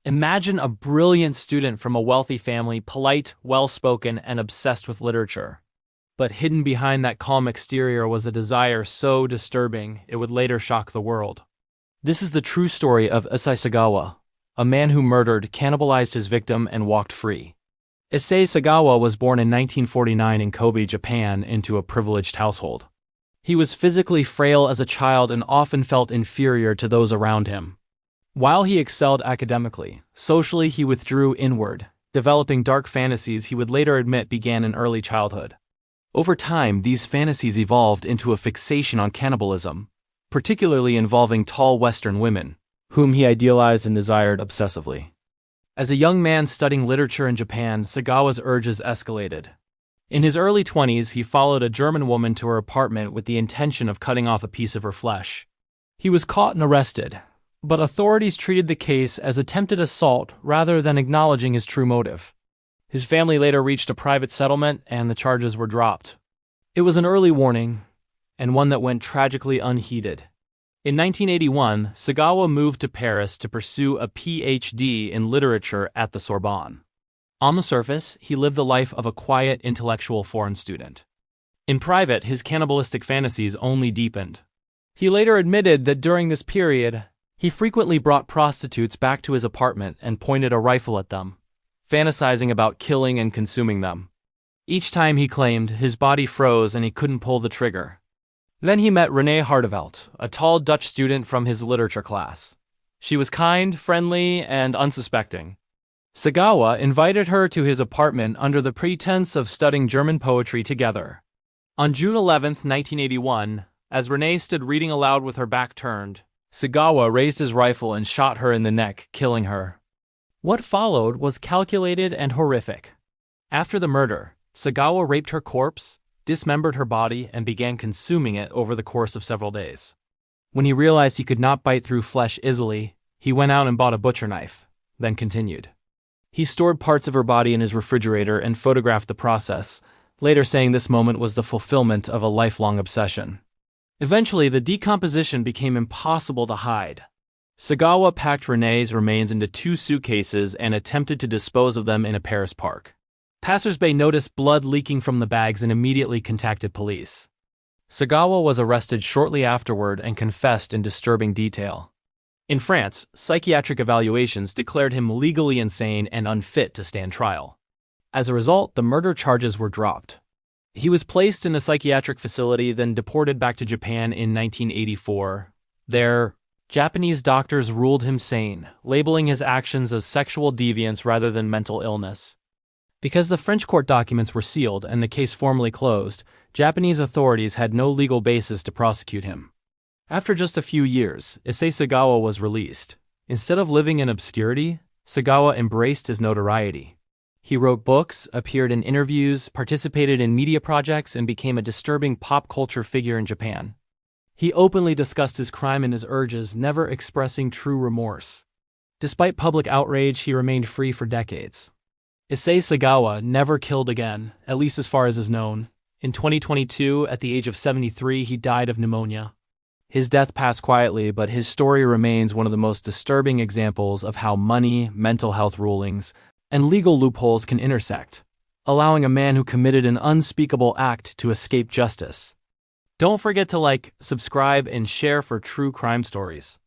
Imagine a brilliant student from a wealthy family, polite, well-spoken, and obsessed with literature. But hidden behind that calm exterior was a desire so disturbing it would later shock the world. This is the true story of Issei Sagawa, a man who murdered, cannibalized his victim, and walked free. Issei Sagawa was born in 1949 in Kobe, Japan, into a privileged household. He was physically frail as a child and often felt inferior to those around him. While he excelled academically, socially he withdrew inward, developing dark fantasies he would later admit began in early childhood. Over time, these fantasies evolved into a fixation on cannibalism, particularly involving tall Western women, whom he idealized and desired obsessively. As a young man studying literature in Japan, Sagawa's urges escalated. In his early 20s, he followed a German woman to her apartment with the intention of cutting off a piece of her flesh. He was caught and arrested, but authorities treated the case as attempted assault rather than acknowledging his true motive. His family later reached a private settlement and the charges were dropped. It was an early warning, and one that went tragically unheeded. In 1981, Sagawa moved to Paris to pursue a PhD in literature at the Sorbonne. On the surface, he lived the life of a quiet, intellectual foreign student. In private, his cannibalistic fantasies only deepened. He later admitted that during this period, he frequently brought prostitutes back to his apartment and pointed a rifle at them, fantasizing about killing and consuming them. Each time, he claimed, his body froze and he couldn't pull the trigger. Then he met Renée Hartevelt, a tall Dutch student from his literature class. She was kind, friendly, and unsuspecting. Sagawa invited her to his apartment under the pretense of studying German poetry together. On June 11, 1981, as Renée stood reading aloud with her back turned, Sagawa raised his rifle and shot her in the neck, killing her. What followed was calculated and horrific. After the murder, Sagawa raped her corpse, dismembered her body, and began consuming it over the course of several days. When he realized he could not bite through flesh easily, he went out and bought a butcher knife, then continued. He stored parts of her body in his refrigerator and photographed the process, later saying this moment was the fulfillment of a lifelong obsession. Eventually, the decomposition became impossible to hide. Sagawa packed Renée's remains into 2 suitcases and attempted to dispose of them in a Paris park. Passers-by noticed blood leaking from the bags and immediately contacted police. Sagawa was arrested shortly afterward and confessed in disturbing detail. In France, psychiatric evaluations declared him legally insane and unfit to stand trial. As a result, the murder charges were dropped. He was placed in a psychiatric facility, then deported back to Japan in 1984. There, Japanese doctors ruled him sane, labeling his actions as sexual deviance rather than mental illness. Because the French court documents were sealed and the case formally closed, Japanese authorities had no legal basis to prosecute him. After just a few years, Issei Sagawa was released. Instead of living in obscurity, Sagawa embraced his notoriety. He wrote books, appeared in interviews, participated in media projects, and became a disturbing pop culture figure in Japan. He openly discussed his crime and his urges, never expressing true remorse. Despite public outrage, he remained free for decades. Issei Sagawa never killed again, at least as far as is known. In 2022, at the age of 73, he died of pneumonia. His death passed quietly, but his story remains one of the most disturbing examples of how money, mental health rulings, and legal loopholes can intersect, allowing a man who committed an unspeakable act to escape justice. Don't forget to like, subscribe, and share for true crime stories.